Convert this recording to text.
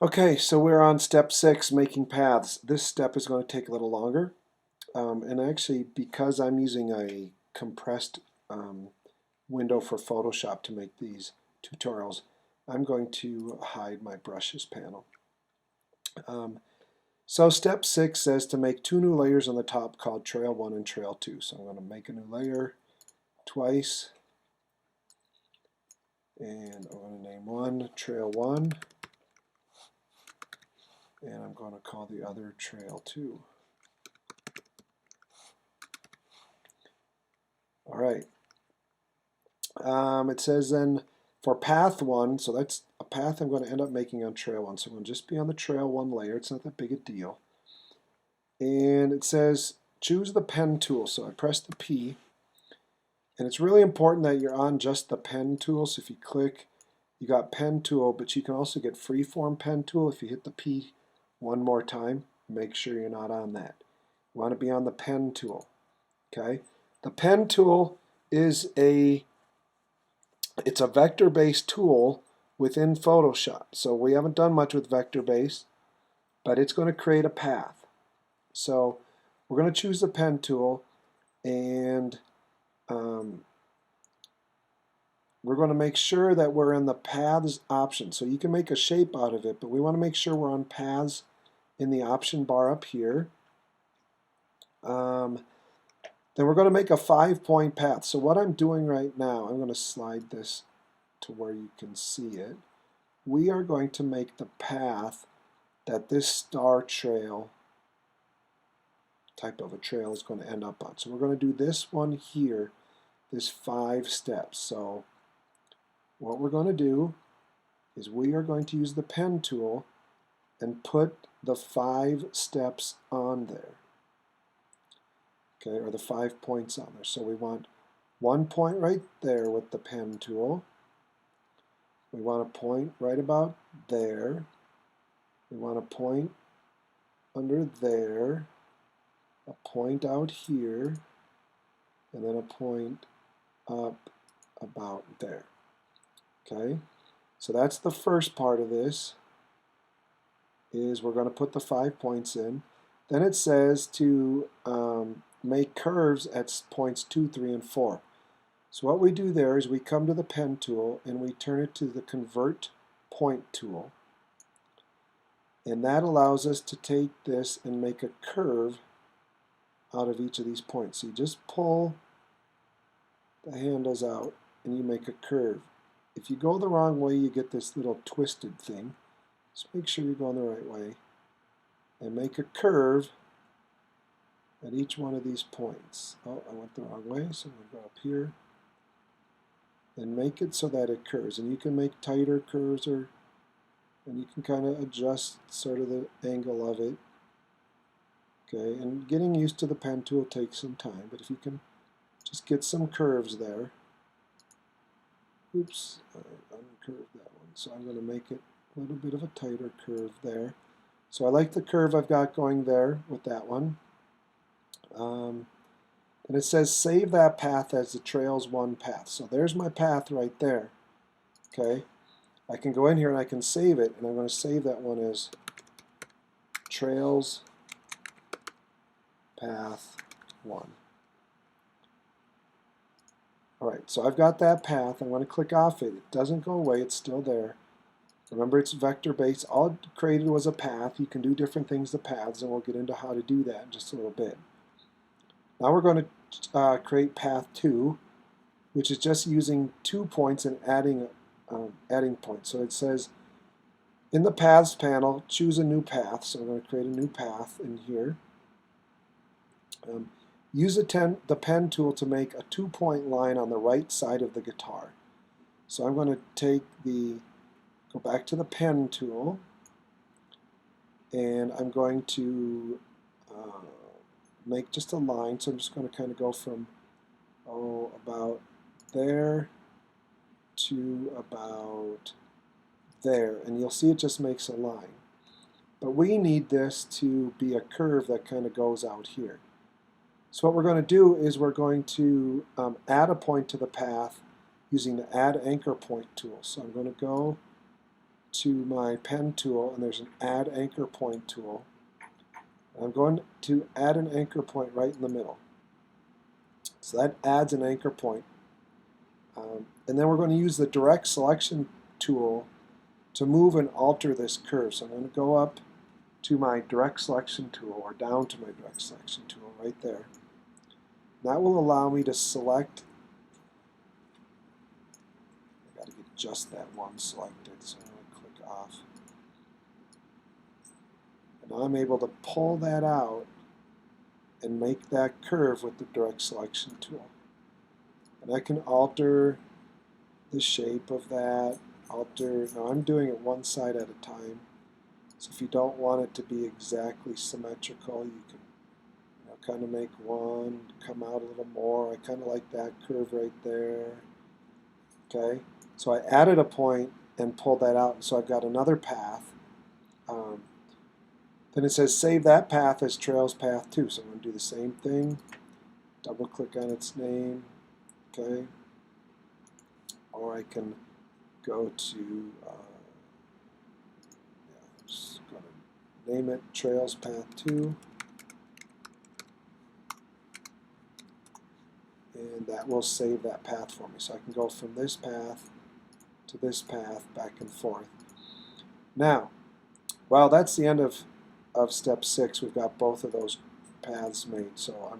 Okay, so we're on step 6, making paths. This step is going to take a little longer. And actually, because I'm using a compressed window for Photoshop to make these tutorials, I'm going to hide my brushes panel. So step 6 says to make 2 new layers on the top called Trail 1 and Trail 2. So I'm going to make a new layer twice. And I'm going to name one Trail 1. And I'm going to call the other Trail 2. All right. It says then for path 1, so that's a path I'm going to end up making on trail 1. So I'm going to just be on the trail 1 layer. It's not that big a deal. And it says choose the pen tool. So I press the P. And it's really important that you're on just the pen tool. So if you click, you got pen tool, but you can also get freeform pen tool. If you hit the P one more time, make sure you're not on that. You want to be on the pen tool. Okay? The pen tool is it's a vector-based tool within Photoshop. So we haven't done much with vector-based, but it's going to create a path. So we're going to choose the pen tool, and we're going to make sure that we're in the paths option. So you can make a shape out of it, but we want to make sure we're on paths in the option bar up here. Then we're going to make a 5-point path. So what I'm doing right now, I'm going to slide this to where you can see it. We are going to make the path that this star trail type of a trail is going to end up on. So we're going to do this one here, this 5 steps. So what we're going to do is we are going to use the pen tool and put the 5 steps on there. Okay, or the 5 points on there. So we want 1 point right there with the pen tool. We want a point right about there. We want a point under there, a point out here, and then a point up about there. Okay, so that's the first part of this, is we're going to put the 5 points in. Then it says to make curves at points 2, 3, and 4. So what we do there is we come to the pen tool and we turn it to the convert point tool. And that allows us to take this and make a curve out of each of these points. So you just pull the handles out and you make a curve. If you go the wrong way, you get this little twisted thing. Just make sure you're going the right way and make a curve at each one of these points. Oh, I went the wrong way, so I'm going to go up here and make it so that it curves. And you can make tighter curves, and you can kind of adjust sort of the angle of it. Okay, and getting used to the pen tool takes some time, but if you can just get some curves there. Oops, I uncurved that one. So I'm going to make it a little bit of a tighter curve there. So I like the curve I've got going there with that one. And it says save that path as the Trails 1 path. So there's my path right there. Okay, I can go in here and I can save it, and I'm going to save that one as Trails Path 1. Alright, so I've got that path. I'm going to click off it. It doesn't go away, it's still there. Remember, it's vector based. All it created was a path. You can do different things to paths, and we'll get into how to do that in just a little bit. Now we're going to create path 2, which is just using 2 points and adding points. So it says in the paths panel, choose a new path. So I'm going to create a new path in here. Use the pen tool to make a 2-point line on the right side of the guitar. So I'm going to go back to the pen tool, and I'm going to make just a line. So I'm just going to kind of go from about there to about there, and you'll see it just makes a line. But we need this to be a curve that kind of goes out here. So what we're going to do is we're going to add a point to the path using the Add Anchor Point tool. So I'm going to go to my pen tool, and there's an add anchor point tool. I'm going to add an anchor point right in the middle. So that adds an anchor point. And then we're going to use the direct selection tool to move and alter this curve. So I'm going to go up to my direct selection tool, or down to my direct selection tool right there. That will allow me to select. I got to get just that one selected, so I'm going to click off. And now I'm able to pull that out and make that curve with the direct selection tool. And I can alter the shape of that, now I'm doing it one side at a time. So if you don't want it to be exactly symmetrical, you can kind of make one come out a little more. I kind of like that curve right there. Okay, so I added a point and pulled that out, and so I've got another path. Then it says save that path as Trails Path 2. So I'm going to do the same thing. Double click on its name. Okay, or I can go to I'm just going to name it Trails Path 2. And that will save that path for me. So I can go from this path to this path back and forth. Now, well, that's the end of step 6. We've got both of those paths made. So I'm